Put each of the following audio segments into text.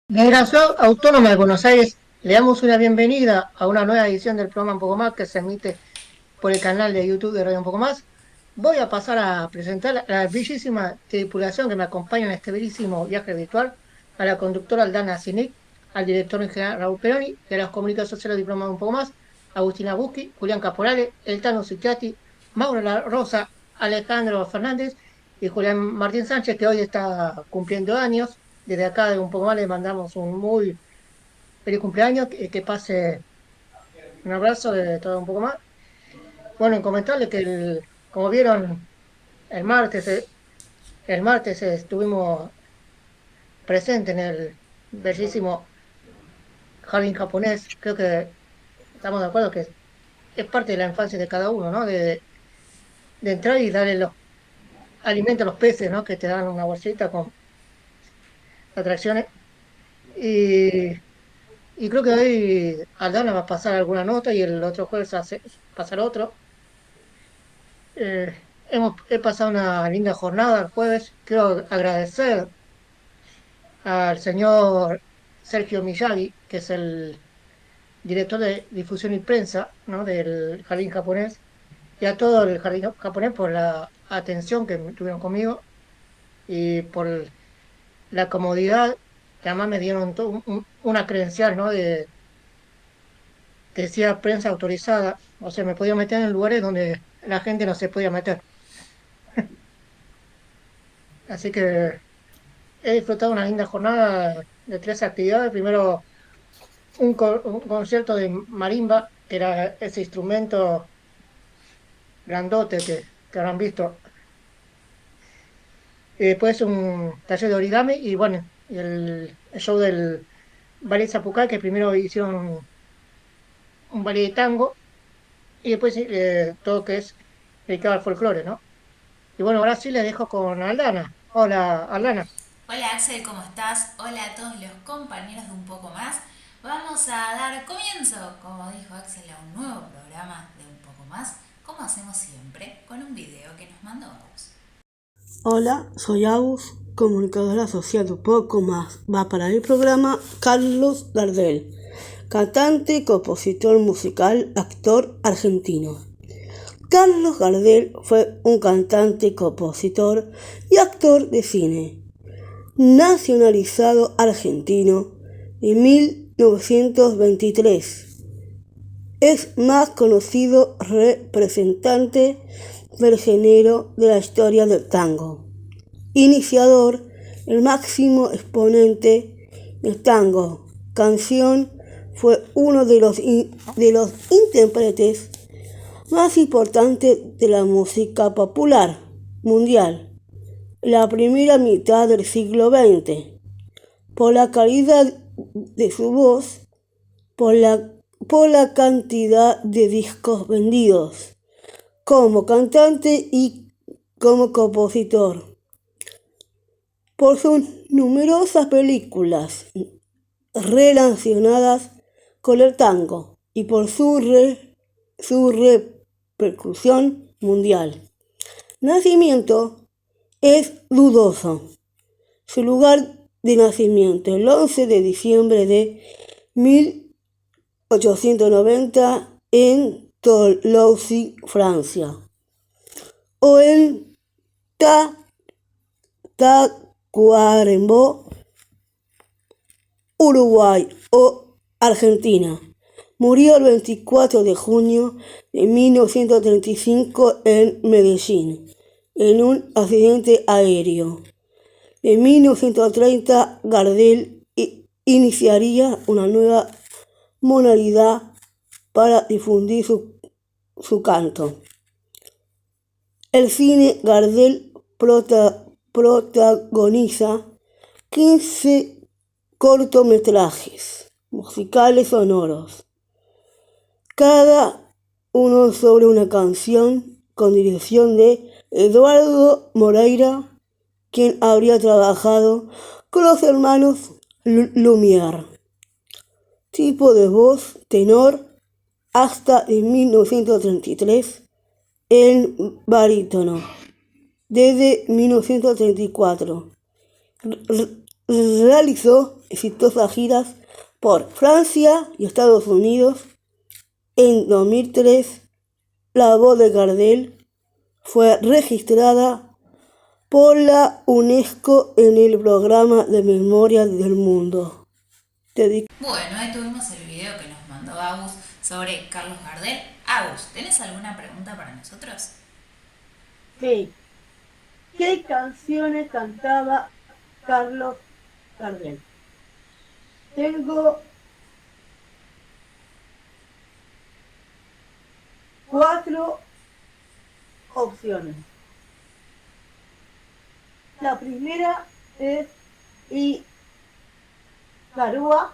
Desde la Ciudad Autónoma de Buenos Aires le damos una bienvenida a una nueva edición del programa Un poco más que se emite por el canal de YouTube de Radio Un poco más. Voy a pasar a presentar a la bellísima tripulación que me acompaña en este bellísimo viaje virtual, a la conductora Aldana Cinic, al director en general Raúl Peroni, y a las comunicaciones sociales del programa Un poco más, Agustina Buschi, Julián Caporale, Eltano Cicchati, Mauro La Rosa, Alejandro Fernández y Julián Martín Sánchez, que hoy está cumpliendo años. Desde acá de Un poco más le mandamos un muy feliz cumpleaños, que pase un abrazo de todo Un poco más. Bueno, en comentarle que como vieron el martes, estuvimos presentes en el bellísimo jardín japonés. Creo que estamos de acuerdo que es parte de la infancia de cada uno, ¿no? De entrar y darle los alimentos a los peces, ¿no? Que te dan una bolsita con atracciones. Y, y creo que hoy Aldana va a pasar alguna nota y el otro jueves pasar otro. He pasado una linda jornada el jueves. Quiero agradecer al señor Sergio Miyagi, que es el director de difusión y prensa, ¿no? Del Jardín Japonés, y a todo el Jardín Japonés por la atención que tuvieron conmigo y por la comodidad que además me dieron una credencial, ¿no? Que decía prensa autorizada, o sea, me podía meter en lugares donde la gente no se podía meter. Así que he disfrutado una linda jornada de tres actividades. Primero, un concierto de marimba, que era ese instrumento grandote que habrán visto. Y después un taller de origami y bueno, y el show del ballet Zapucay, que primero hicieron un ballet de tango y después todo que es dedicado al folclore, ¿no? Y bueno, ahora sí les dejo con Aldana. Hola, Aldana. Hola Axel, ¿cómo estás? Hola a todos los compañeros de Un poco más. Vamos a dar comienzo, como dijo Axel, a un nuevo programa de Un poco más, como hacemos siempre, con un video que nos mandó Agus. Hola, soy Agus, comunicadora social de Un poco más. Va para el programa Carlos Gardel, cantante, compositor musical, actor argentino. Carlos Gardel fue un cantante, compositor y actor de cine, nacionalizado argentino en 1923. Es más conocido representante del género de la historia del tango. Iniciador, el máximo exponente del tango. Canción fue uno de los intérpretes más importantes de la música popular mundial en la primera mitad del siglo XX, por la calidad de su voz, por la cantidad de discos vendidos, como cantante y como compositor, por sus numerosas películas relacionadas con el tango y por su repercusión mundial. Nacimiento es dudoso. Su lugar de nacimiento, el 11 de diciembre de 1890 en Toulouse, Francia, o en Tacuarembó, Uruguay o Argentina. Murió el 24 de junio de 1935 en Medellín, en un accidente aéreo. En 1930, Gardel iniciaría una nueva modalidad para difundir su canto. El cine. Gardel protagoniza 15 cortometrajes musicales sonoros, cada uno sobre una canción, con dirección de Eduardo Moreira, quien habría trabajado con los hermanos Lumière. Tipo de voz: tenor, hasta en 1933 en barítono, desde 1934. realizó exitosas giras por Francia y Estados Unidos. En 2003, la voz de Gardel fue registrada por la UNESCO en el programa de Memoria del Mundo. Bueno, ahí tuvimos el video que nos mandó Agus sobre Carlos Gardel. Agus, ¿tenés alguna pregunta para nosotros? Sí. ¿Qué canciones cantaba Carlos Gardel? Tengo 4 opciones. La primera es Carúa.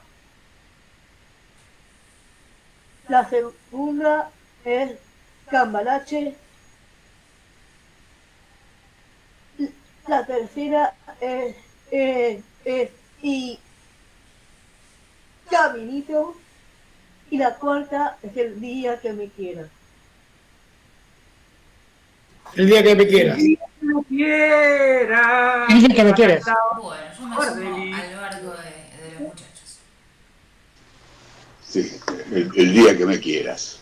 La segunda es Cambalache. La tercera es Caminito. Y la cuarta es El día que me quieras. El día que me quieras. El día que me quieras. El día que me quieras. Bueno, yo me sumo al barco de los muchachos. Sí, el día que me quieras.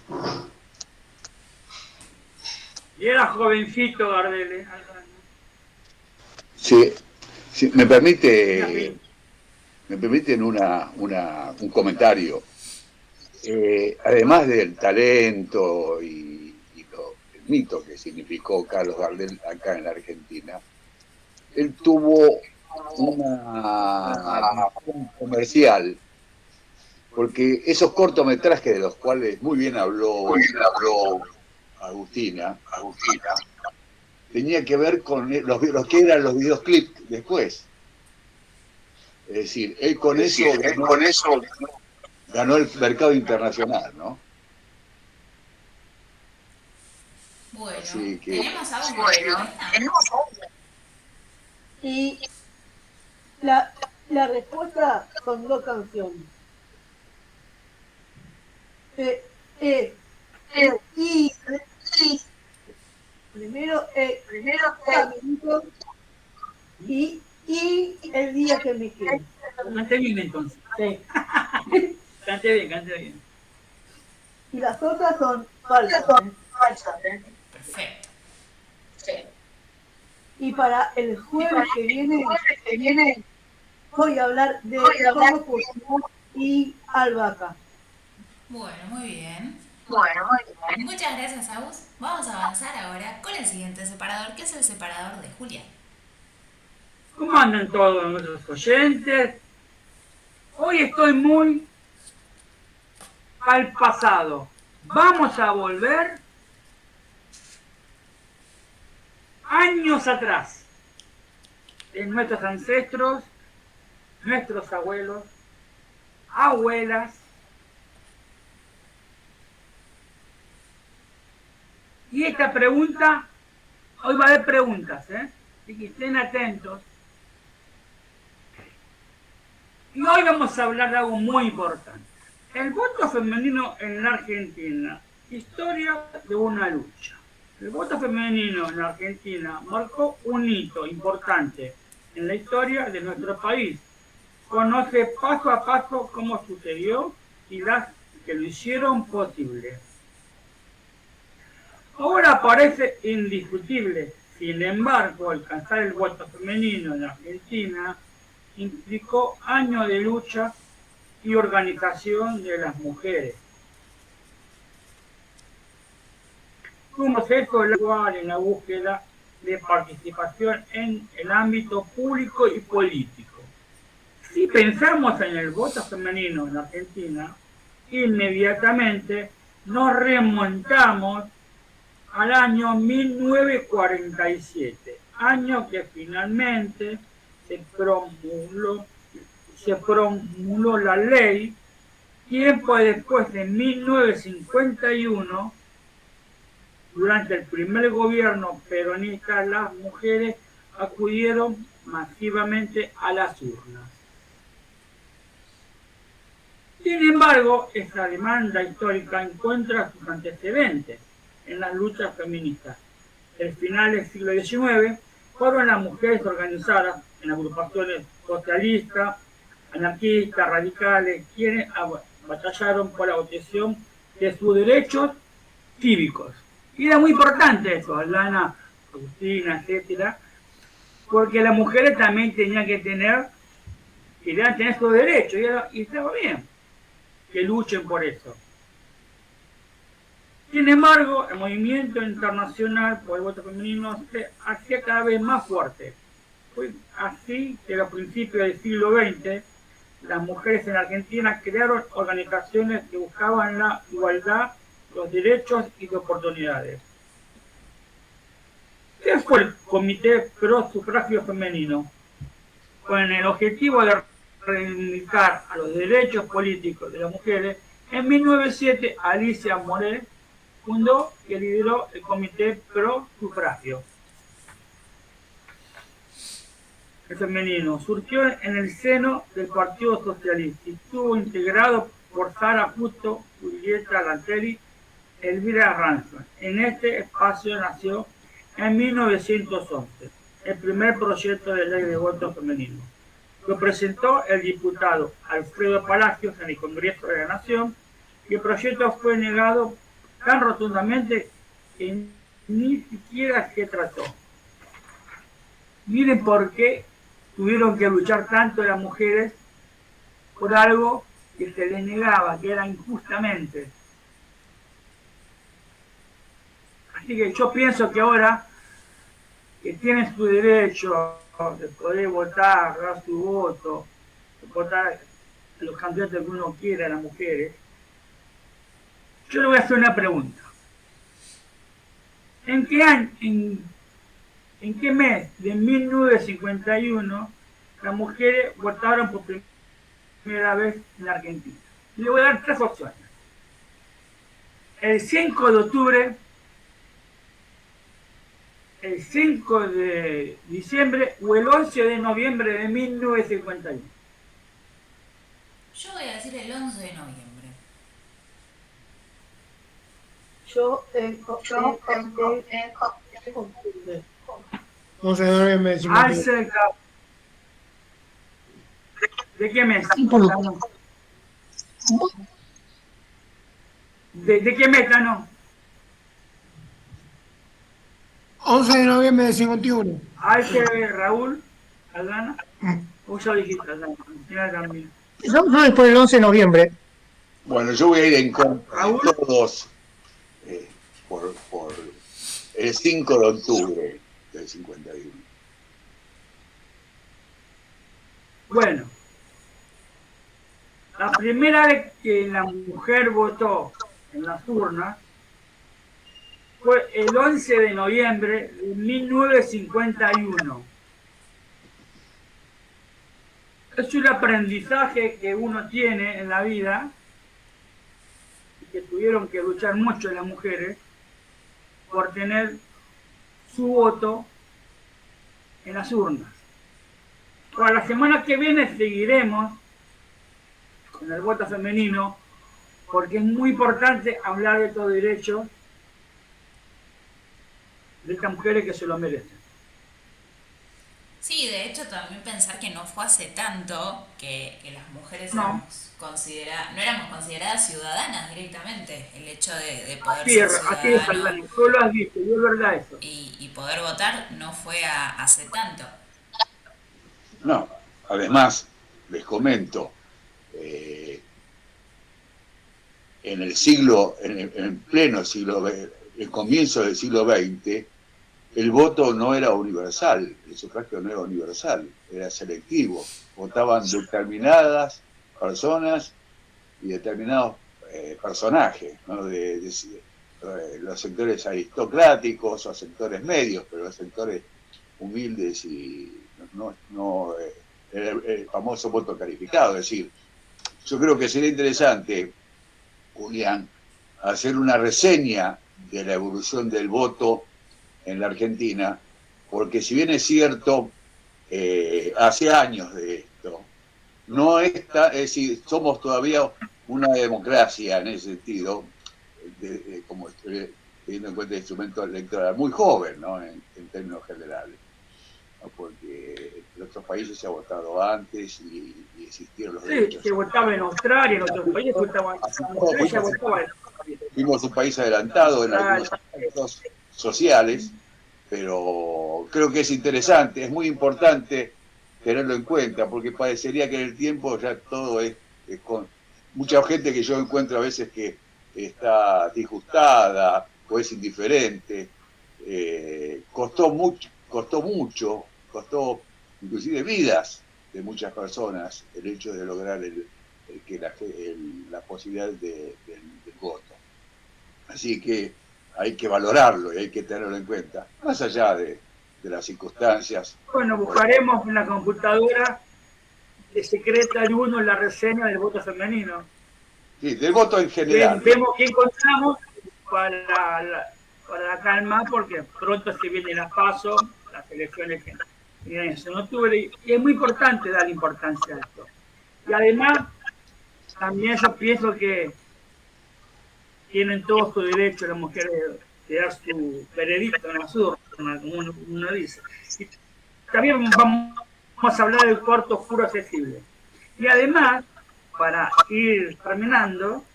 Y era jovencito Gardel. Sí, sí, me permiten un comentario. Además del talento y el mito que significó Carlos Gardel acá en la Argentina, él tuvo una visión comercial, porque esos cortometrajes de los cuales muy bien habló Agustina, tenía que ver con los que eran los videoclips después. Es decir, él con eso ganó el mercado internacional, ¿no? Bueno, Así que, tenemos algo. Y la respuesta son 2 canciones. Primero Caminito y El día que me quieras. Canté bien entonces. Sí. Canté bien. Y las otras son falsas. Perfecto. Y para el jueves que viene voy a hablar de cómo cocinar y albahaca. Bueno, muy bien. Muchas gracias, Agus. Vamos a avanzar ahora con el siguiente separador, que es el separador de Julián. ¿Cómo andan todos nuestros oyentes? Hoy estoy muy al pasado. Vamos a volver años atrás de nuestros ancestros, nuestros abuelos, abuelas. Y esta pregunta, hoy va a haber preguntas, así que estén atentos. Y hoy vamos a hablar de algo muy importante. El voto femenino en la Argentina, historia de una lucha. El voto femenino en la Argentina marcó un hito importante en la historia de nuestro país. Conoce paso a paso cómo sucedió y las que lo hicieron posible. Ahora parece indiscutible, sin embargo, alcanzar el voto femenino en Argentina implicó años de lucha y organización de las mujeres. Fuimos esto en la búsqueda de participación en el ámbito público y político. Si pensamos en el voto femenino en Argentina, inmediatamente nos remontamos al año 1947, año que finalmente se promulgó la ley. Tiempo después, en 1951, durante el primer gobierno peronista, las mujeres acudieron masivamente a las urnas. Sin embargo, esta demanda histórica encuentra sus antecedentes en las luchas feministas. Al final del siglo XIX fueron las mujeres organizadas en agrupaciones socialistas, anarquistas, radicales, quienes batallaron por la obtención de sus derechos cívicos. Y era muy importante eso, Aldana, Agustina, etcétera, porque las mujeres también tenían que tener sus derechos, y estaba bien que luchen por eso. Sin embargo, el movimiento internacional por el voto femenino se hacía cada vez más fuerte. Fue así que a principios del siglo XX, las mujeres en Argentina crearon organizaciones que buscaban la igualdad, los derechos y las oportunidades. ¿Qué fue el Comité Pro Sufragio Femenino? Con el objetivo de reivindicar a los derechos políticos de las mujeres, en 1907 Alicia Moret fundó y lideró el Comité Pro Sufragio. El femenino surgió en el seno del Partido Socialista y estuvo integrado por Sara Justo, Julieta Lantelli, Elvira Ransom. En este espacio nació en 1911 el primer proyecto de ley de voto femenino. Lo presentó el diputado Alfredo Palacios en el Congreso de la Nación y el proyecto fue negado tan rotundamente que ni siquiera se trató. Miren por qué tuvieron que luchar tanto las mujeres por algo que se les negaba, que era injustamente. Así que yo pienso que ahora que tienen su derecho de poder votar, dar su voto, de votar los candidatos que uno quiera, las mujeres, yo le voy a hacer una pregunta. ¿En qué año, en qué mes de 1951 las mujeres votaron por primera vez en la Argentina? Le voy a dar 3 opciones. El 5 de octubre, el 5 de diciembre o el 11 de noviembre de 1951. Yo voy a decir el 11 de noviembre. Yo, 11 de noviembre de 51. Cerca. ¿De qué mes? ¿De qué mes, no? 11 de noviembre de 51. Raúl, Aldana. Vos ya dijiste, Aldana. También. Yo voy por el 11 de noviembre. Bueno, yo voy a ir en contra de todos por el 5 de octubre del 51. Bueno, la primera vez que la mujer votó en las urnas fue el 11 de noviembre de 1951. Es un aprendizaje que uno tiene en la vida y que tuvieron que luchar mucho las mujeres por tener su voto en las urnas. Para la semana que viene seguiremos con el voto femenino porque es muy importante hablar de estos derechos de estas mujeres que se lo merecen. Sí, de hecho también pensar que no fue hace tanto que las mujeres No. no éramos consideradas ciudadanas directamente. El hecho de poder Así ser es, ciudadano Aldana, tú lo has dicho, y es verdad eso. y poder votar no fue hace tanto. No, además, les comento, en pleno siglo XX, el comienzo del siglo XX, el voto no era universal, el sufragio no era universal, era selectivo. Votaban determinadas personas y determinados personajes, ¿no? de los sectores aristocráticos o sectores medios, pero los sectores humildes y no el famoso voto calificado. Es decir, yo creo que sería interesante, Julián, hacer una reseña de la evolución del voto en la Argentina, porque si bien es cierto, hace años de esto, no está, es decir, somos todavía una democracia en ese sentido, como teniendo en cuenta el instrumento electoral, muy joven, ¿no? en términos generales, ¿no? Porque nuestros países se ha votado antes y existieron los Sí, derechos. se votaba en Australia, en otros países votaban. En Australia votaba Fuimos un país adelantado en algunos aspectos sociales, pero creo que es interesante, es muy importante tenerlo en cuenta, porque parecería que en el tiempo ya todo es con mucha gente que yo encuentro a veces que está disgustada o es indiferente. Costó inclusive vidas de muchas personas el hecho de lograr la posibilidad del voto. Así que hay que valorarlo y hay que tenerlo en cuenta, más allá de las circunstancias. Bueno, buscaremos en la computadora de Secreta de Uno la reseña del voto femenino. Sí, del voto en general. Vemos qué encontramos para la calma, porque pronto se vienen las PASO, las elecciones que vienen en octubre, y es muy importante dar importancia a esto. Y además, también yo pienso que tienen todo su derecho las mujeres de dar su veredicto en la urna, como uno dice. Y también vamos a hablar del cuarto oscuro accesible. Y además, para ir terminando,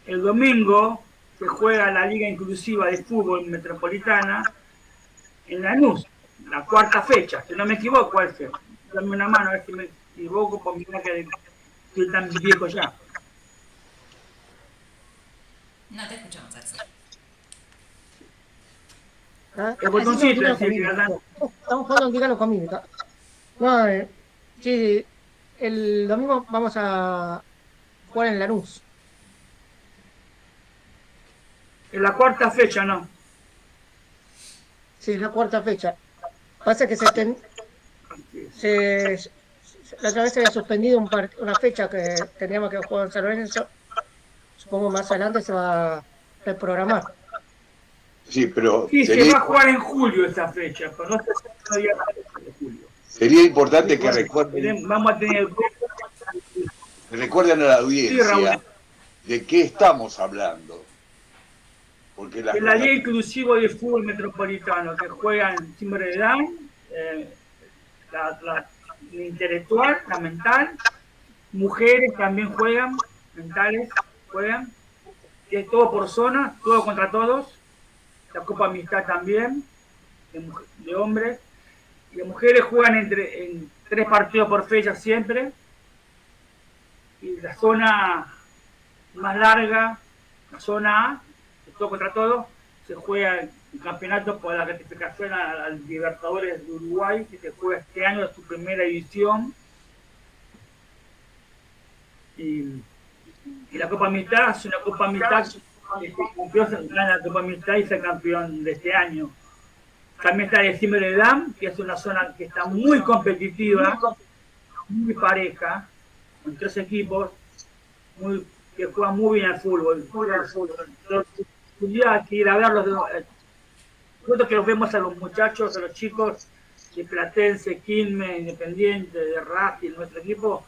el domingo se juega la Liga Inclusiva de Fútbol Metropolitana en Lanús, la cuarta fecha, si no me equivoco, ¿cuál es? Dame una mano a ver si me equivoco, porque mira que estoy tan viejo ya. No te escuchamos, Axel. El botoncito, Estamos jugando dígalo conmigo. No, sí, el domingo vamos a jugar en Lanús. en la cuarta fecha, ¿no? Sí, es la cuarta fecha. Pasa que la otra vez se había suspendido una fecha que teníamos que jugar en San Lorenzo. Supongo más adelante se va a reprogramar. Sí, pero Sí, se va a jugar en julio esa fecha, pero no sé si todavía de julio. sería importante que recuerden, Vamos a tener... recuerden a la audiencia Sí, de qué estamos hablando. Porque de la Liga Inclusiva de Fútbol Metropolitano, que juegan síndrome de Down, la intelectual, la mental, mujeres también juegan, mentales juegan, que es todo por zona, todo contra todos, la Copa Amistad también, de hombres, y las mujeres juegan en 3 partidos por fecha siempre, y la zona más larga, la zona A, todo contra todo, se juega el campeonato por la ratificación al Libertadores de Uruguay, que se juega este año, es su primera edición. Y la Copa Amistad es una Copa Amistad, gana la Copa Amistad y es el campeón de este año. También está el Cimbre de Dam, que es una zona que está muy competitiva, muy pareja, con 3 equipos, que juegan muy bien al fútbol. Un día hay que ir a verlos. Nosotros que los vemos a los muchachos, a los chicos de Platense, Quilmes, Independiente, de Racing, nuestro equipo,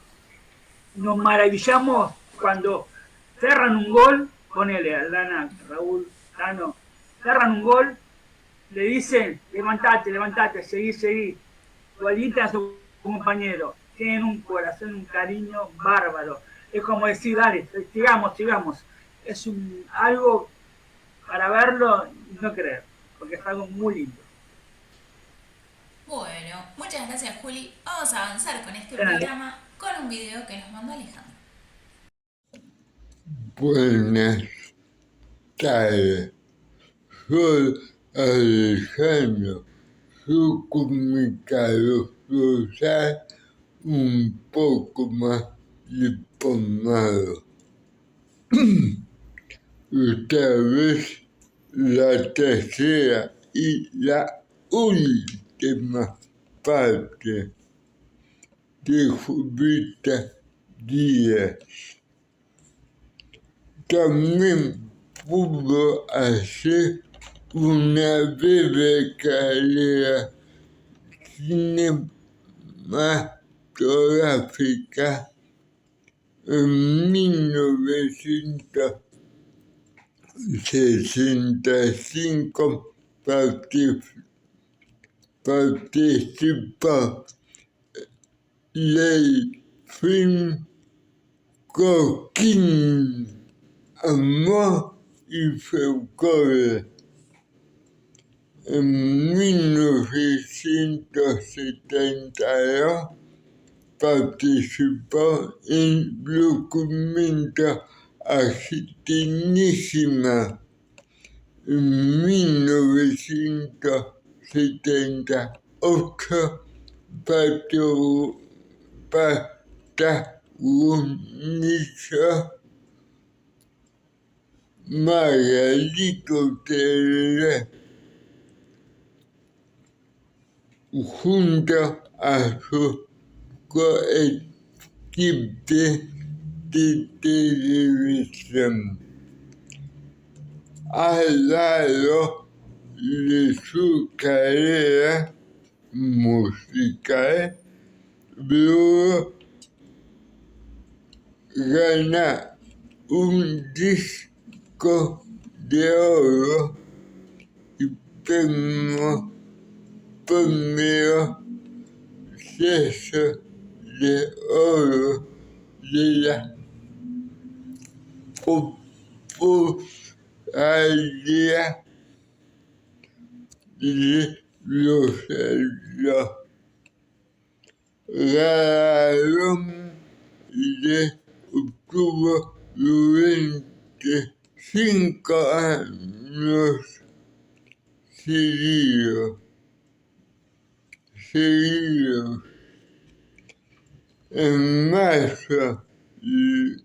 nos maravillamos cuando cerran un gol, ponele a Lana, Raúl, Tano, cerran un gol, le dicen, levantate, seguí, o alientan a su compañero, tienen un corazón, un cariño bárbaro. Es como decir, dale, sigamos. Es algo para verlo y no creer, porque es algo muy lindo. Bueno, muchas gracias, Juli. Vamos a avanzar con este programa con un video que nos mandó Alejandro. Buenas tardes, soy Alejandro, su comunicador social un poco más informado. Esta vez la tercera y la última parte de Jovita Díaz. También pudo hacer una breve carrera cinematográfica en 1965, participó del film Coquín, Amor y Folclore. En 1972 participó en documento Argentinísima. En 1978 protagonizó Margarito Tereré junto a su coequipe de televisión. Al lado de su carrera musical, luego gana un disco de oro y premio sello de oro de la popularidad de los galardones le obtuvo durante 5 años seguidos. En marzo de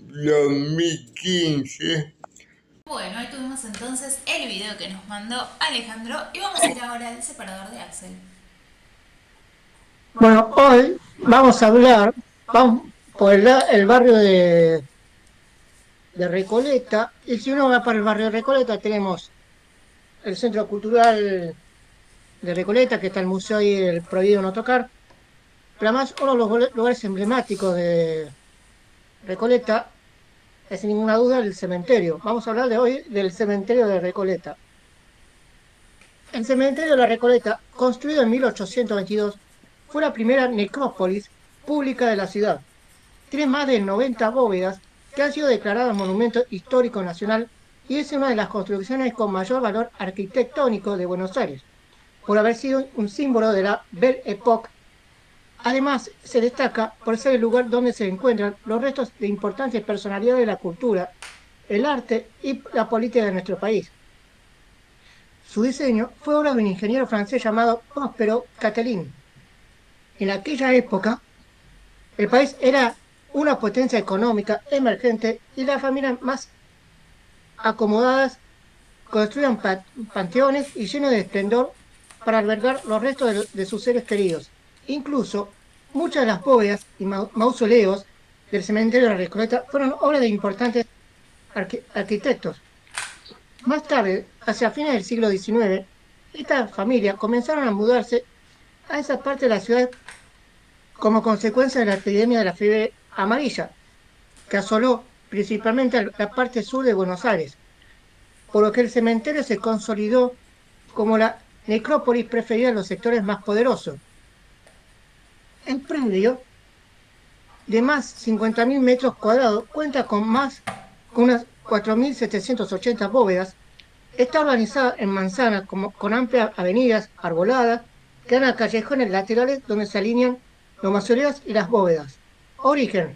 2015. Bueno, ahí tuvimos entonces el video que nos mandó Alejandro y vamos a ir ahora al separador de Axel. Bueno, hoy vamos a hablar, vamos por el barrio de Recoleta, y si uno va para el barrio de Recoleta tenemos el Centro Cultural de Recoleta, que está el museo ahí, el Prohibido No Tocar, pero además uno de los lugares emblemáticos de Recoleta es sin ninguna duda el cementerio. Vamos a hablar de hoy del cementerio de Recoleta. El cementerio de la Recoleta, construido en 1822, fue la primera necrópolis pública de la ciudad. Tiene más de 90 bóvedas que han sido declaradas Monumento Histórico Nacional y es una de las construcciones con mayor valor arquitectónico de Buenos Aires, por haber sido un símbolo de la Belle Époque. Además, se destaca por ser el lugar donde se encuentran los restos de importantes personalidades de la cultura, el arte y la política de nuestro país. Su diseño fue obra de un ingeniero francés llamado Prospero Catelin. En aquella época, el país era una potencia económica emergente y las familias más acomodadas construían panteones y llenos de esplendor para albergar los restos de sus seres queridos. Incluso, muchas de las bóvedas y mausoleos del cementerio de la Recoleta fueron obras de importantes arquitectos. Más tarde, hacia fines del siglo XIX, esta familia comenzaron a mudarse a esa parte de la ciudad como consecuencia de la epidemia de la fiebre amarilla, que asoló principalmente la parte sur de Buenos Aires, por lo que el cementerio se consolidó como la necrópolis preferida de los sectores más poderosos. El predio, de más 50.000 metros cuadrados, cuenta con unas 4.780 bóvedas. Está organizada en manzanas con amplias avenidas arboladas que dan a callejones laterales donde se alinean los mausoleos y las bóvedas. Origen: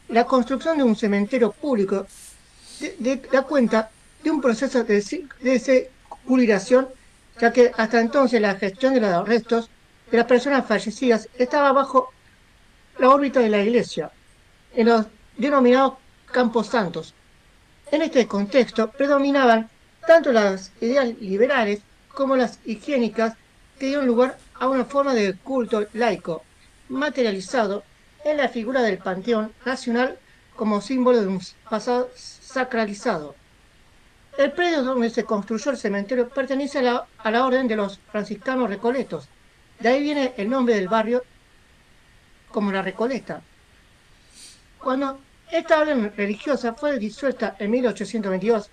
la construcción de un cementerio público da cuenta de un proceso de secularización, ya que hasta entonces la gestión de los restos de las personas fallecidas estaba bajo la órbita de la Iglesia, en los denominados campos santos. En este contexto predominaban tanto las ideas liberales como las higiénicas, que dieron lugar a una forma de culto laico, materializado en la figura del Panteón Nacional como símbolo de un pasado sacralizado. El predio donde se construyó el cementerio pertenece a la orden de los franciscanos recoletos. De ahí viene el nombre del barrio como la Recoleta. Cuando esta orden religiosa fue disuelta en 1822,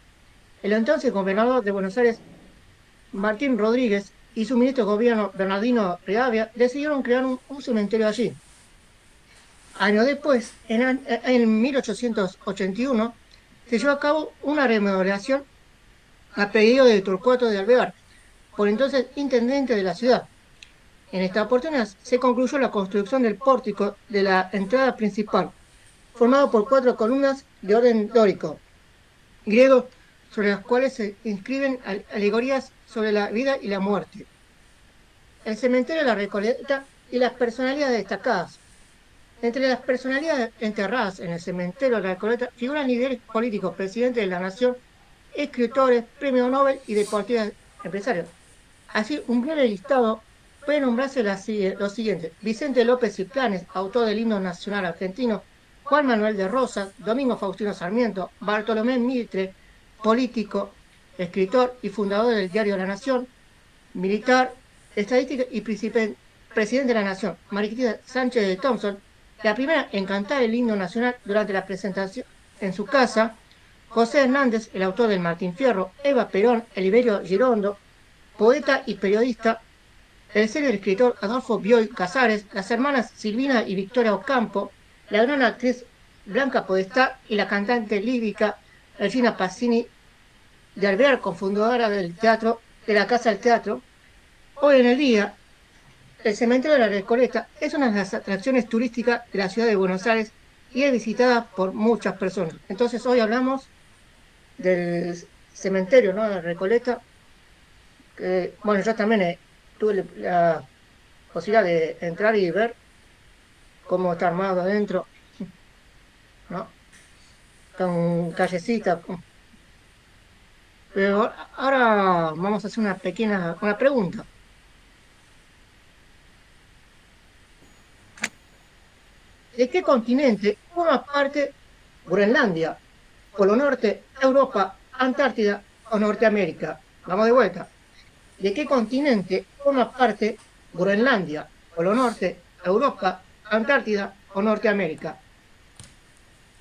el entonces gobernador de Buenos Aires, Martín Rodríguez y su ministro de gobierno Bernardino Rivadavia decidieron crear un cementerio allí. Años después, en 1881, se llevó a cabo una remodelación a pedido de Torcuato de Alvear, por entonces intendente de la ciudad. En esta oportunidad se concluyó la construcción del pórtico de la entrada principal, formado por 4 columnas de orden dórico, griego, sobre las cuales se inscriben alegorías sobre la vida y la muerte. El cementerio de la Recoleta y las personalidades destacadas. Entre las personalidades enterradas en el cementerio de la Recoleta figuran líderes políticos, presidentes de la nación, escritores, premios Nobel y deportistas empresarios. Así, un breve listado puede nombrarse los siguientes: Vicente López y Planes, autor del himno nacional argentino; Juan Manuel de Rosas; Domingo Faustino Sarmiento; Bartolomé Mitre, político, escritor y fundador del diario La Nación; militar, estadístico y presidente de la Nación; María Cristina Sánchez de Thompson, la primera en cantar el himno nacional durante la presentación en su casa; José Hernández, el autor del Martín Fierro; Eva Perón, Eliberio Girondo, poeta y periodista; el célebre escritor Adolfo Bioy Casares; las hermanas Silvina y Victoria Ocampo; la gran actriz Blanca Podestá y la cantante lírica Regina Pacini de Alvear, cofundadora del teatro, de la Casa del Teatro. Hoy en el día, el cementerio de la Recoleta es una de las atracciones turísticas de la ciudad de Buenos Aires y es visitada por muchas personas. Entonces hoy hablamos del cementerio, ¿no?, de la Recoleta. Bueno, yo también tuve la posibilidad de entrar y ver cómo está armado adentro, ¿no? Con callecita. Pero ahora vamos a hacer una pregunta. ¿De qué continente forma parte Groenlandia? Polo Norte, Europa, Antártida o Norteamérica. Vamos de vuelta. ¿De qué continente forma parte Groenlandia? Polo Norte, Europa, Antártida o Norteamérica.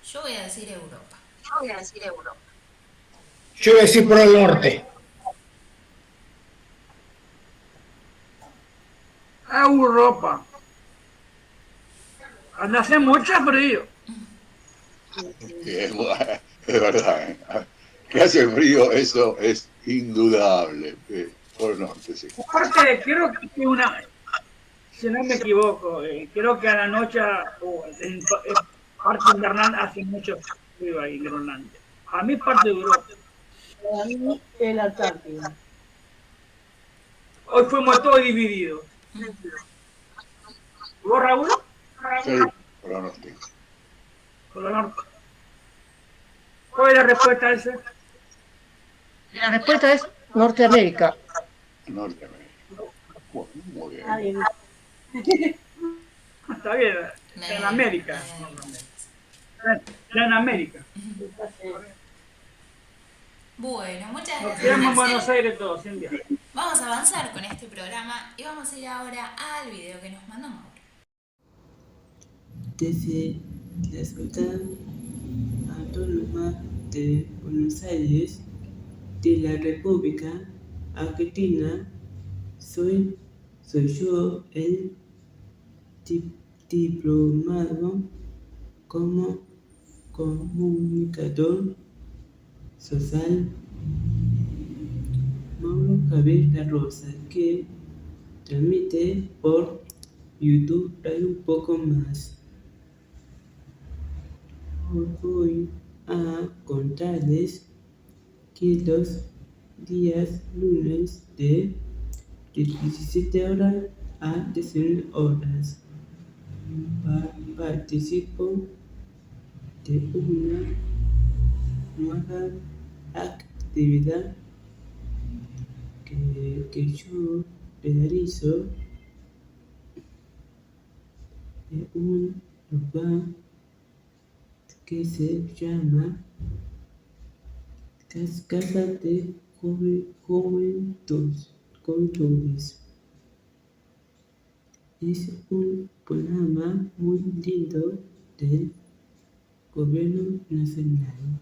Yo voy a decir Europa. Yo voy a decir por el norte. Europa. Donde hace mucho frío. Es verdad. Que hace frío, eso es indudable. Por el norte, sí. Aparte, creo que si no me equivoco, creo que a la noche en parte invernal hace mucho frío ahí en Groenlandia. A mí parte de Europa. Para mí, el Antártida. Hoy fuimos todos divididos. ¿Vos, Raúl? Sí, por el norte. Por el norte. ¿Cuál es la respuesta a esa? La respuesta es Norteamérica. Norteamérica. Bueno, muy bien. Está bien. Está bien, en América. En América. Bueno, muchas Nos gracias, quedamos en Axel. Buenos Aires todos, sin viaje. Vamos a avanzar con este programa y vamos a ir ahora al video que nos mandó Mauro. Desde la ciudad autónoma de Buenos Aires, de la República Argentina, soy yo el diplomado como comunicador social Mauro Javier La Rosa, que transmite por YouTube Radio Un Poco Más. Voy a contarles que los días lunes de 17 horas a 19 horas participo de una nueva actividad que yo realizo en un lugar que se llama Casa de Juventudes. Es un programa muy lindo del Gobierno Nacional,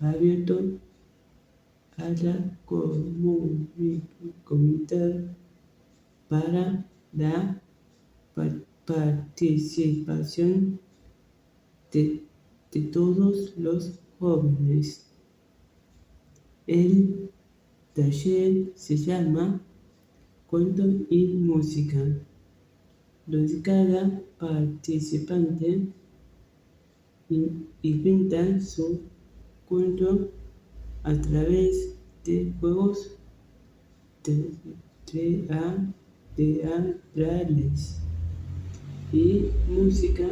abierto a la comunidad para la participación de todos los jóvenes. El taller se llama Cuento y Música, donde cada participante inventa su cuento a través de juegos teatrales y música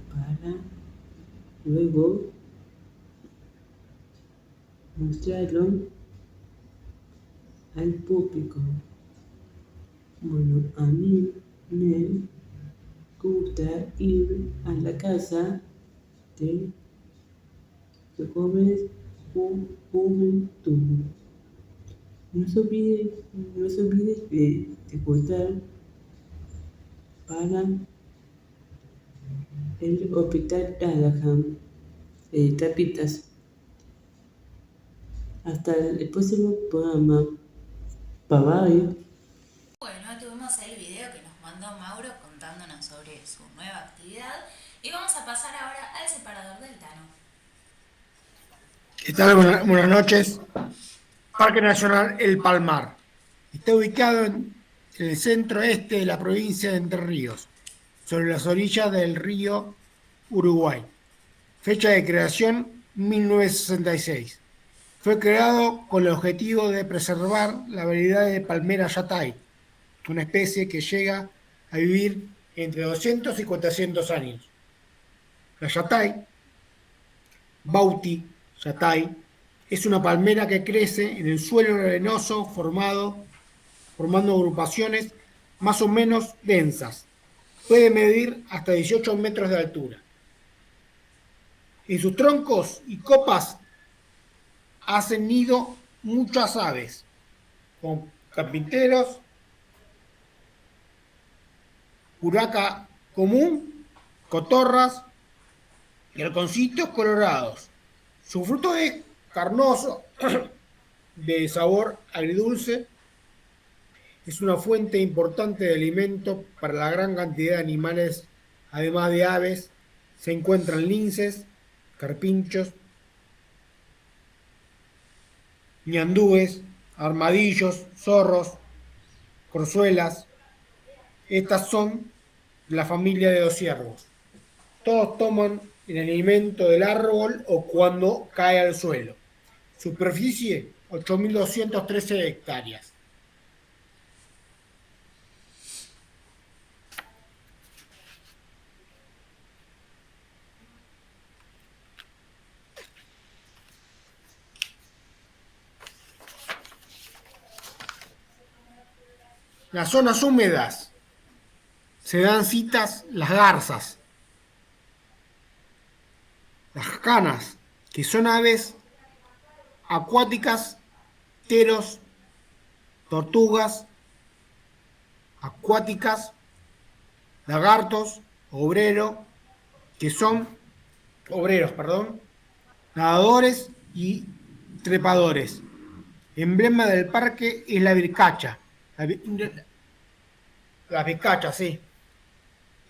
para luego mostrarlo al público. Bueno, a mí me gusta ir a la casa de jóvenes juventud. No se olvide de votar para el Hospital Callahan, Tapitas. Hasta el próximo programa. Bye bye. Bueno, tuvimos el video que nos mandó Mauro contándonos sobre su nueva actividad y vamos a pasar ahora al separador del Tano. ¿Qué tal? Buenas noches. Parque Nacional El Palmar. Está ubicado en el centro este de la provincia de Entre Ríos, sobre las orillas del río Uruguay. Fecha de creación 1966. Fue creado con el objetivo de preservar la variedad de palmera yatay, una especie que llega a vivir entre 200 y 400 años. La yatay, Bauti yatay, es una palmera que crece en el suelo arenoso formando agrupaciones más o menos densas. Puede medir hasta 18 metros de altura. En sus troncos y copas hacen nido muchas aves, como carpinteros, urraca común, cotorras y halconcitos colorados. Su fruto es carnoso, de sabor agridulce. Es una fuente importante de alimento para la gran cantidad de animales, además de aves. Se encuentran linces, carpinchos, ñandúes, armadillos, zorros, corzuelas. Estas son de la familia de los ciervos. Todos toman el alimento del árbol o cuando cae al suelo. Superficie 8.213 hectáreas. Las zonas húmedas se dan citas las garzas, las canas, que son aves acuáticas, teros, tortugas acuáticas, lagartos, que son obreros, nadadores y trepadores. Emblema del parque es la vircacha. La vircacha, sí.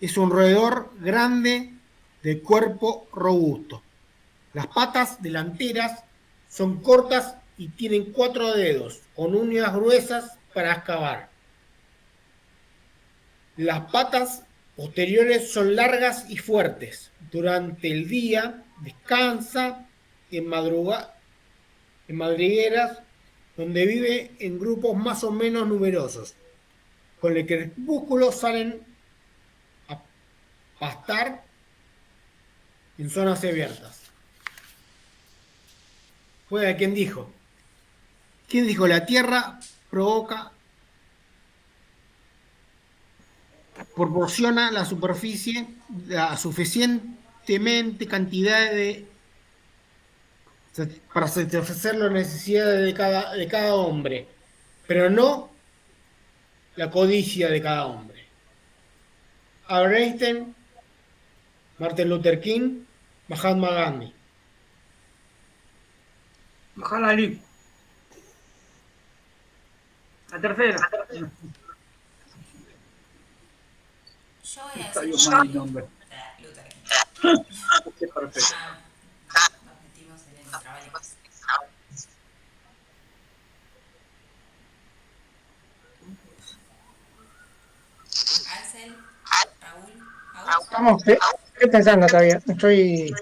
Es un roedor grande de cuerpo robusto. Las patas delanteras son cortas y tienen 4 dedos, con uñas gruesas para excavar. Las patas posteriores son largas y fuertes. Durante el día descansa en madrigueras donde vive en grupos más o menos numerosos. Con el crepúsculo salen a pastar en zonas abiertas. Fue a quien dijo. ¿Quién dijo? La tierra proporciona la superficie, la suficientemente cantidad para satisfacer las necesidades de cada hombre, pero no la codicia de cada hombre. Albert Einstein, Martin Luther King, Mahatma Gandhi. Mahalali. La tercera. Yo voy a Está decir bien, mal el nombre. Luther King. Sí, perfecto. Nos metimos en el trabalenguas. Axel, Raúl, Agus. Estoy pensando todavía. Estoy.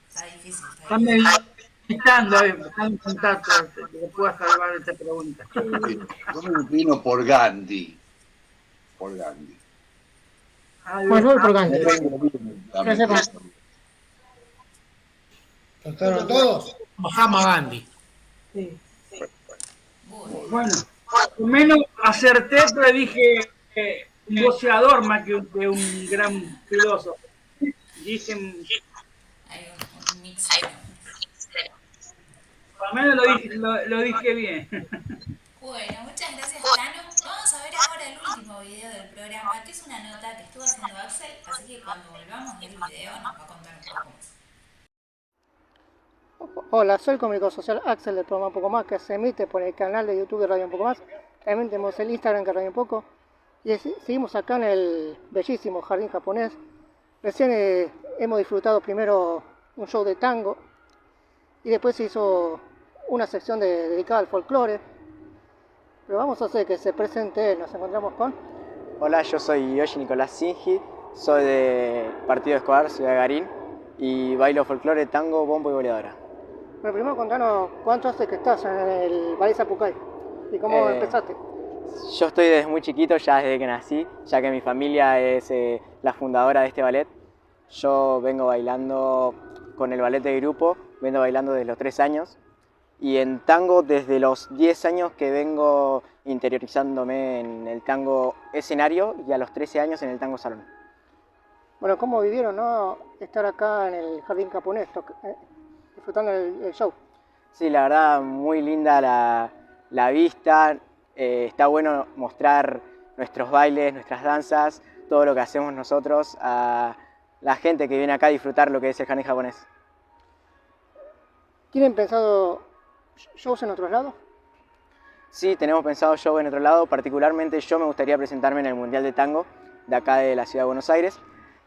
Está difícil, está Están difícil. meditando ahí, están en contacto de que pueda salvar esta pregunta. Yo me inclino por Gandhi. Por Gandhi. Bueno, voy por Gandhi. También. sepas. ¿Cantaron todos? Mahatma Gandhi. Bueno, al menos acerté, pero dije un boxeador más que un gran filósofo. Dicen, Hay un mix de nombres. al menos lo dije bien. Bueno, muchas gracias, Tano. Vamos a ver ahora el último video del programa, que es una nota que estuvo haciendo Axel, así que cuando volvamos del video nos va a contar un poco más. Hola, soy el comunicador social Axel del programa Un Poco Más, que se emite por el canal de YouTube de Radio Un Poco Más. También tenemos el Instagram que Radio Un Poco. Y seguimos acá en el bellísimo jardín japonés. Recién hemos disfrutado primero un show de tango y después se hizo una sección dedicada al folclore. Pero vamos a hacer que se presente. Nos encontramos con... Hola, yo soy Yoshi Nicolás Sinji, soy de Partido Escobar, Ciudad de Garín, y bailo folclore, tango, bombo y boleadora. Bueno, primero contanos cuánto hace que estás en el Ballet Zapucay y cómo empezaste. Yo estoy desde muy chiquito, ya desde que nací, ya que mi familia es la fundadora de este ballet. Yo vengo bailando con el ballet de grupo, vengo bailando desde los 3 años, y en tango desde los 10 años que vengo interiorizándome en el tango escenario, y a los 13 años en el tango salón. Bueno, ¿cómo vivieron, no, estar acá en el jardín japonés disfrutando el show? Sí, la verdad, muy linda la vista. Está bueno mostrar nuestros bailes, nuestras danzas, todo lo que hacemos nosotros a la gente que viene acá a disfrutar lo que es el jardín japonés. ¿Tienen pensado shows en otros lados? Sí, tenemos pensado show en otro lado. Particularmente yo me gustaría presentarme en el Mundial de Tango de acá de la Ciudad de Buenos Aires.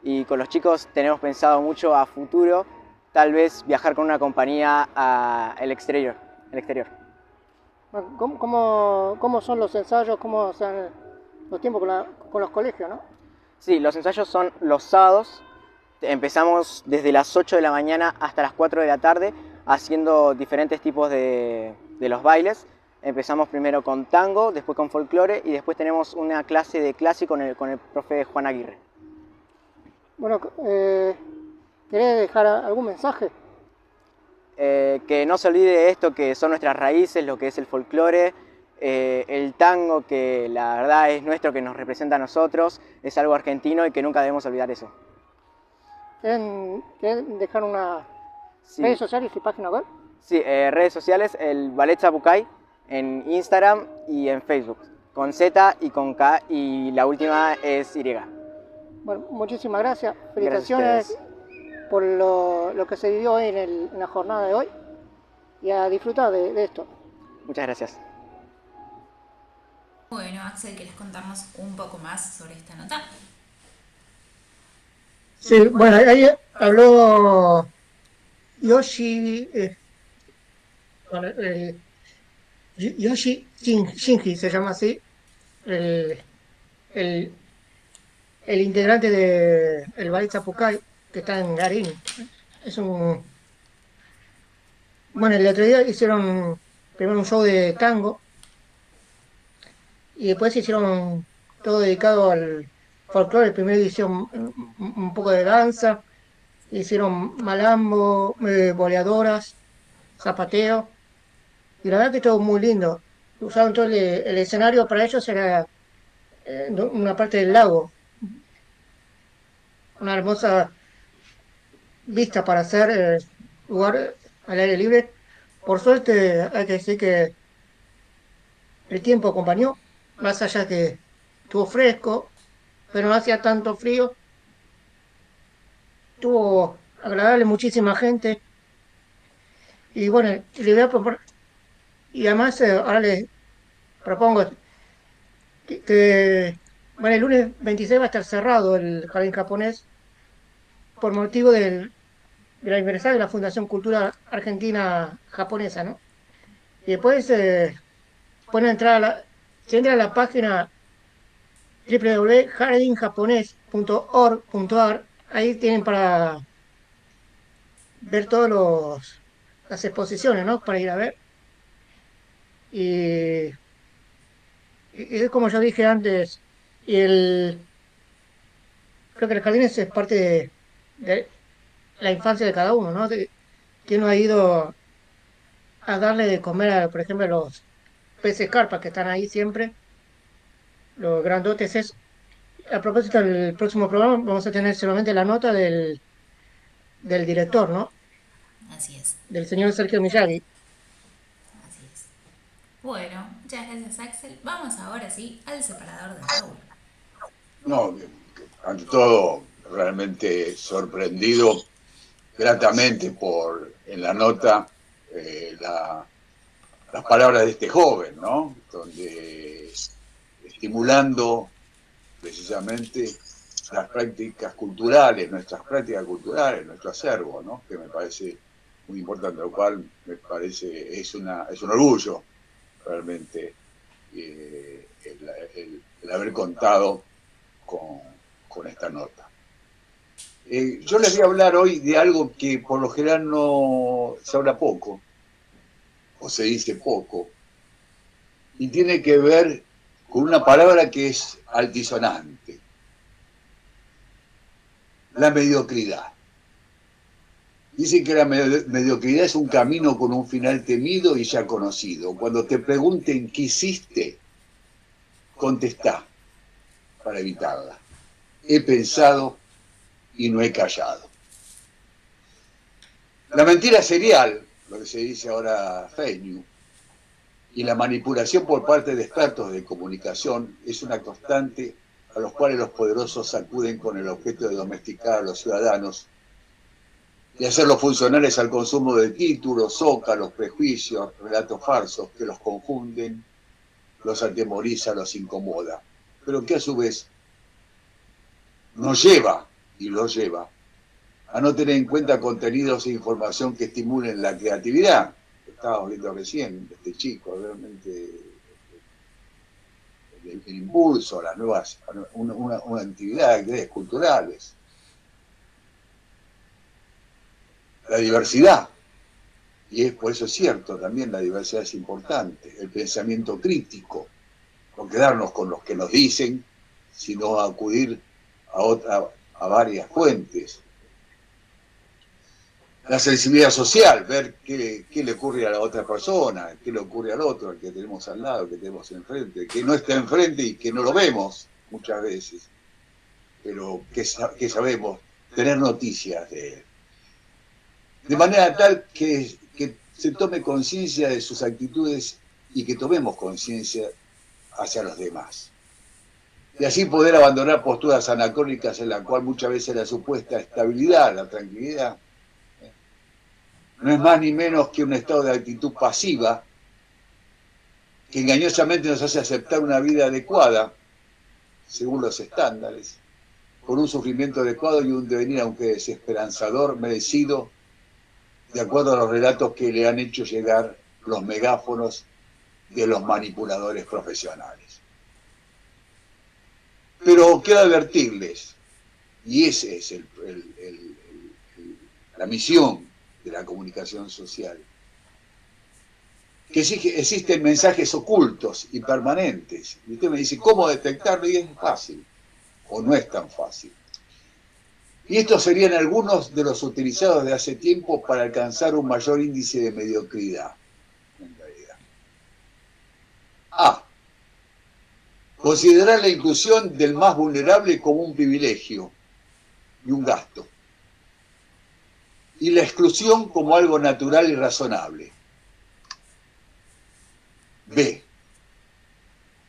Y con los chicos tenemos pensado mucho a futuro, tal vez viajar con una compañía al exterior. ¿Cómo son los ensayos? ¿Cómo son los tiempos con los colegios, no? Sí, los ensayos son los sábados. Empezamos desde las 8 de la mañana hasta las 4 de la tarde haciendo diferentes tipos de los bailes. Empezamos primero con tango, después con folclore y después tenemos una clase de clásico con el profe Juan Aguirre. Bueno, ¿querés dejar algún mensaje? Que no se olvide de esto, que son nuestras raíces, lo que es el folclore, el tango, que la verdad es nuestro, que nos representa a nosotros, es algo argentino y que nunca debemos olvidar eso. ¿Querés dejar una redes sociales y página web? Sí, redes sociales, el Ballet Zapucay en Instagram y en Facebook, con Z y con K, y la última es Y. Bueno, muchísimas gracias. Felicitaciones por lo que se vivió hoy en la jornada de hoy y a disfrutar de esto. Muchas gracias. Bueno, Axel, ¿querés contarnos un poco más sobre esta nota? Sí, bueno, ahí habló Yoshi, Yoshi Shinji se llama así, el integrante del Ballet Zapucay, que está en Garín. Bueno, el otro día hicieron primero un show de tango y después hicieron todo dedicado al folclore. Primero hicieron un poco de danza, hicieron malambo, boleadoras, zapateo, y la verdad que estuvo muy lindo. Usaron todo el escenario. Para ellos era una parte del lago, una hermosa vista para hacer lugar al aire libre. Por suerte hay que decir que el tiempo acompañó, más allá que estuvo fresco, pero no hacía tanto frío. Estuvo agradable, muchísima gente. Y bueno, le voy a proponer, y además ahora les propongo Bueno, el lunes 26 va a estar cerrado el jardín japonés por motivo del aniversario de la Fundación Cultura Argentina Japonesa, ¿no? Y después pueden entrar se entra a la página www.jardinjaponés.org.ar, ahí tienen para ver las exposiciones, ¿no? Para ir a ver. Y, y es como yo dije antes, y creo que el jardín es parte de la infancia de cada uno, ¿no? Que uno ha ido a darle de comer, por ejemplo, a los peces carpa que están ahí siempre, los grandotes. A propósito del próximo programa, vamos a tener solamente la nota del director, ¿no? Así es, Del señor Sergio Miyagi. así es. Bueno, muchas gracias Axel. Vamos ahora sí al separador de Raúl. No, ante todo, realmente sorprendido gratamente en la nota las palabras de este joven, ¿no? Donde estimulando precisamente las prácticas culturales, nuestro acervo, ¿no? Que me parece muy importante, lo cual me parece es un orgullo realmente el haber contado con esta nota. Yo les voy a hablar hoy de algo que por lo general no se habla poco, o se dice poco, y tiene que ver con una palabra que es altisonante: la mediocridad. Dicen que la mediocridad es un camino con un final temido y ya conocido. Cuando te pregunten qué hiciste, contestá para evitarla: he pensado y no he callado. La mentira serial, lo que se dice ahora fake news, y la manipulación por parte de expertos de comunicación es una constante a los cuales los poderosos acuden con el objeto de domesticar a los ciudadanos y hacerlos funcionales al consumo de títulos, zócalos, prejuicios, relatos falsos que los confunden, los atemoriza, los incomoda, pero que a su vez nos lleva, y los lleva, a no tener en cuenta contenidos e información que estimulen la creatividad. Estábamos viendo recién, este chico, realmente el impulso a las nuevas, una actividad, actividades culturales. La diversidad, y por eso es cierto, también la diversidad es importante, el pensamiento crítico, no quedarnos con los que nos dicen, sino acudir a varias fuentes. La sensibilidad social, ver qué le ocurre a la otra persona, qué le ocurre al otro, al que tenemos al lado, que tenemos enfrente, que no está enfrente y que no lo vemos muchas veces, pero que sabemos, tener noticias de él. De manera tal que se tome conciencia de sus actitudes y que tomemos conciencia hacia los demás. Y así poder abandonar posturas anacrónicas en las cuales muchas veces la supuesta estabilidad, la tranquilidad, no es más ni menos que un estado de actitud pasiva que engañosamente nos hace aceptar una vida adecuada, según los estándares, con un sufrimiento adecuado y un devenir, aunque desesperanzador, merecido, de acuerdo a los relatos que le han hecho llegar los megáfonos de los manipuladores profesionales. Pero quiero advertirles, y esa es la misión de la comunicación social, que existen mensajes ocultos y permanentes. Y usted me dice, ¿cómo detectarlo? Y es fácil, o no es tan fácil. Y estos serían algunos de los utilizados de hace tiempo para alcanzar un mayor índice de mediocridad, en realidad. A. Considerar la inclusión del más vulnerable como un privilegio y un gasto, y la exclusión como algo natural y razonable. B.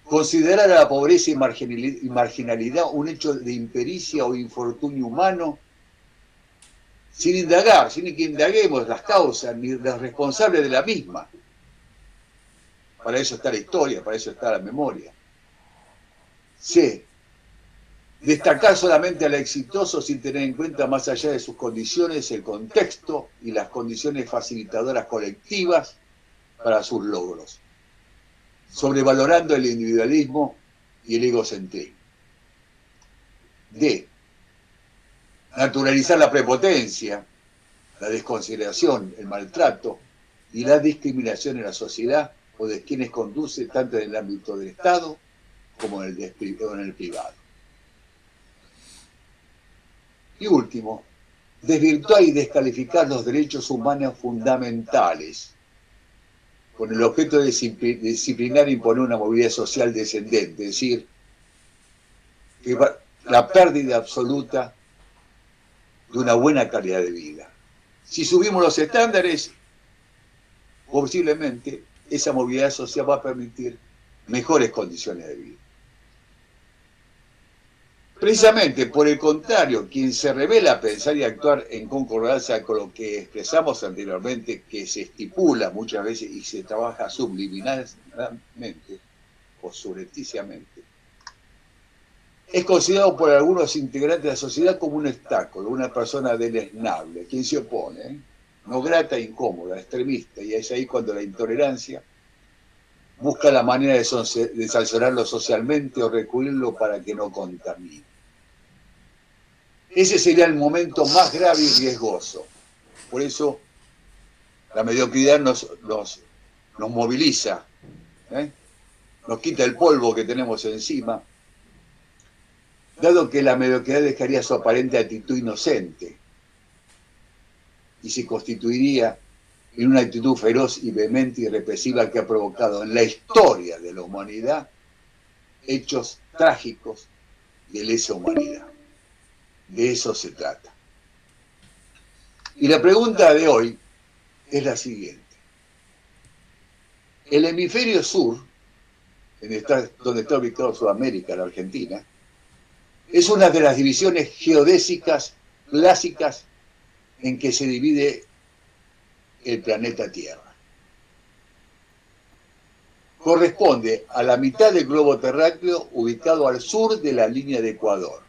Considerar a la pobreza y marginalidad un hecho de impericia o infortunio humano sin indagar, sin que indaguemos las causas ni los responsables de la misma. Para eso está la historia, para eso está la memoria. C. Destacar solamente al exitoso sin tener en cuenta más allá de sus condiciones, el contexto y las condiciones facilitadoras colectivas para sus logros, sobrevalorando el individualismo y el egocentrismo. D. Naturalizar la prepotencia, la desconsideración, el maltrato y la discriminación en la sociedad o de quienes conduce tanto en el ámbito del Estado como en el privado. Y último, desvirtuar y descalificar los derechos humanos fundamentales con el objeto de disciplinar e imponer una movilidad social descendente, es decir, que la pérdida absoluta de una buena calidad de vida. Si subimos los estándares, posiblemente esa movilidad social va a permitir mejores condiciones de vida. Precisamente, por el contrario, quien se revela a pensar y actuar en concordancia con lo que expresamos anteriormente, que se estipula muchas veces y se trabaja subliminalmente o subrepticiamente, es considerado por algunos integrantes de la sociedad como un obstáculo, una persona deleznable, quien se opone, no grata, incómoda, extremista, y es ahí cuando la intolerancia busca la manera de sancionarlo socialmente o recurrirlo para que no contamine. Ese sería el momento más grave y riesgoso. Por eso la mediocridad nos moviliza, nos quita el polvo que tenemos encima, dado que la mediocridad dejaría su aparente actitud inocente y se constituiría en una actitud feroz y vehemente y represiva que ha provocado en la historia de la humanidad hechos trágicos de lesa humanidad. De eso se trata. Y la pregunta de hoy es la siguiente. El hemisferio sur, donde está ubicado Sudamérica, la Argentina, es una de las divisiones geodésicas clásicas en que se divide el planeta Tierra. Corresponde a la mitad del globo terráqueo ubicado al sur de la línea de Ecuador.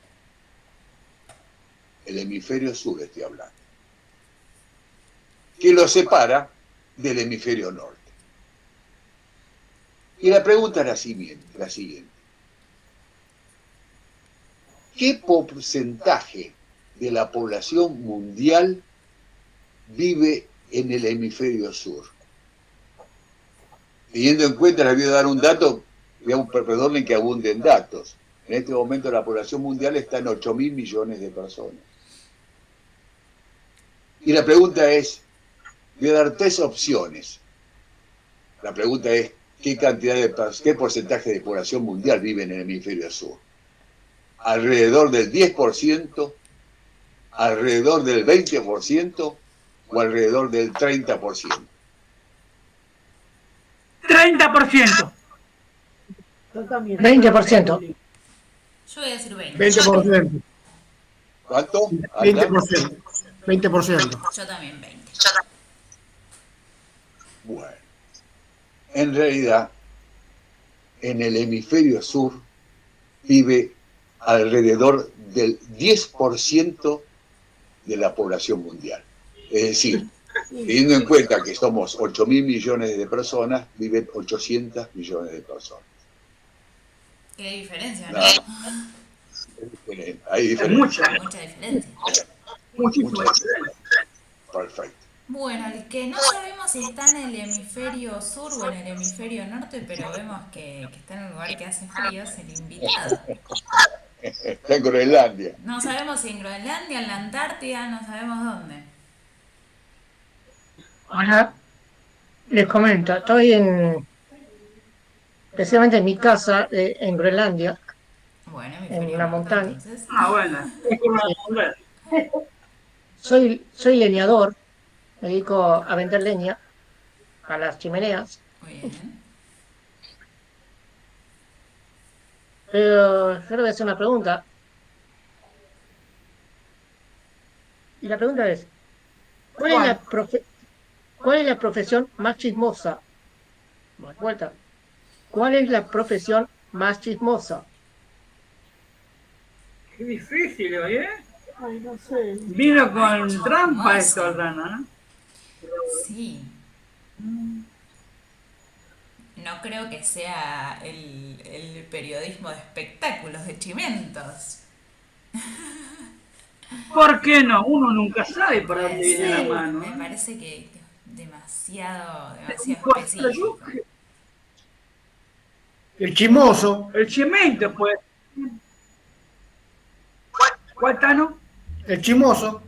El hemisferio sur estoy hablando, que lo separa del hemisferio norte. Y la pregunta es la siguiente. ¿Qué porcentaje de la población mundial vive en el hemisferio sur? Teniendo en cuenta, les voy a dar un dato, perdonen que abunden datos. En este momento la población mundial está en 8.000 millones de personas. Y la pregunta es, voy a dar 3 opciones. La pregunta es, ¿qué porcentaje de población mundial vive en el hemisferio sur? ¿Alrededor del 10%, alrededor del 20% o alrededor del 30%? 30%. 20%. Yo voy a decir 20. 20%. ¿Cuánto? 20%. 20%. Yo también 20. Bueno, en realidad, en el hemisferio sur vive alrededor del 10% de la población mundial. Es decir, teniendo en cuenta que somos 8.000 millones de personas, viven 800 millones de personas. Qué diferencia, ¿no? Hay diferencia. Mucha diferencia. Muchísimo. Perfecto. Bueno, el que no sabemos si está en el hemisferio sur o en el hemisferio norte, pero vemos que está en un lugar que hace frío, es el invitado. Está en Groenlandia. No sabemos si en Groenlandia, en la Antártida, no sabemos dónde. Hola, les comento, estoy precisamente en mi casa en Groenlandia, Bueno, en hemisferio una norte, montaña. entonces. Bueno. Soy leñador, me dedico a vender leña a las chimeneas, Muy bien. pero yo le voy a hacer una pregunta. Y la pregunta es, ¿cuál es la profesión más chismosa? Vuelta. ¿Cuál es la profesión más chismosa? Qué difícil hoy, ¿eh? Ay, no sé. Vino con Ay, trampa hermoso. esto, Rana, ¿eh? Sí. No creo que sea el periodismo de espectáculos de Chimentos. ¿Por qué no? Uno nunca sabe para Puede dónde viene la ser, mano. me ¿Eh? parece que demasiado Yo- específico. El chismoso, El cemento, pues. ¿Cuál Tano? el chismoso.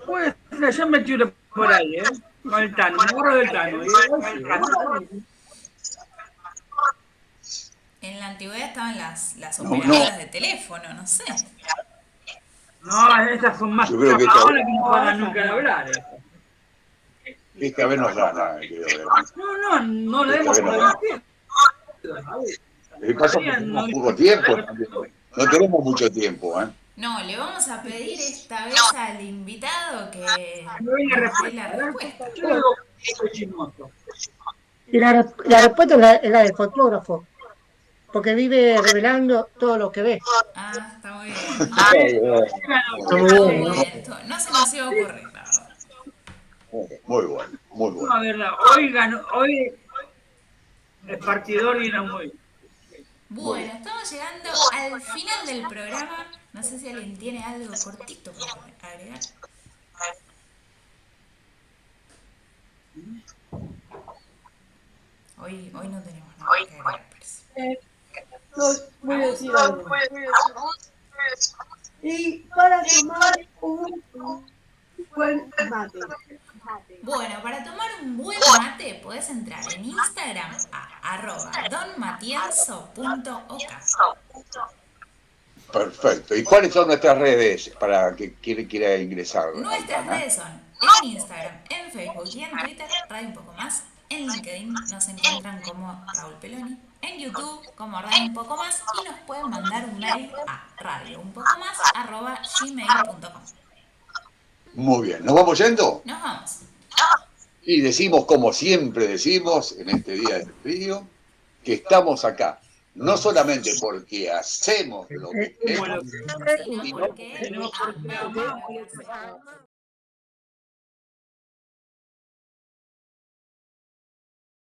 Puede ser, yo me tiro por ahí, ¿eh? Con el Tano, me agarro del Tano. Y sí, En la antigüedad estaban las No, operadoras de teléfono, no sé. No, estas son más Yo creo que ahora que no paran nunca de hablar. esta vez nos gana, creo. No le demos por el tiempo. Pasa que tenemos poco tiempo. No tenemos mucho tiempo, ¿eh? No, le vamos a pedir esta vez al invitado que No viene nos dé la respuesta. respuesta. Yo digo que soy chismoso. Y la respuesta es la del fotógrafo, porque vive revelando todo lo que ve. Ah, está muy bien. Está muy Está bueno, muy ¿no? bien. No se nos iba a ocurrir, la verdad. Muy bueno, muy bueno. No, verdad, hoy el partidor vino muy bien. Bueno, estamos llegando al final del programa. No sé si alguien tiene algo cortito para agregar. Hoy no tenemos nada que agregar, parece. Voy a decir algo. Y para tomar un buen mate. Bueno, para tomar un buen mate podés entrar en Instagram a @donmatienzo.ok. Perfecto. ¿Y cuáles son nuestras redes para que quiera ingresar? Nuestras Aldana? redes son en Instagram, en Facebook y en Twitter, Radio Un Poco Más. En LinkedIn nos encuentran como Raúl Peloni. En YouTube como Radio Un Poco Más. Y nos pueden mandar un mail a radiounpocomás@gmail.com. Muy bien. ¿Nos vamos yendo? Nos vamos. Y decimos, como siempre decimos en este día de frío, que estamos acá. No solamente porque hacemos lo que queremos, Sino porque amamos lo que hacemos.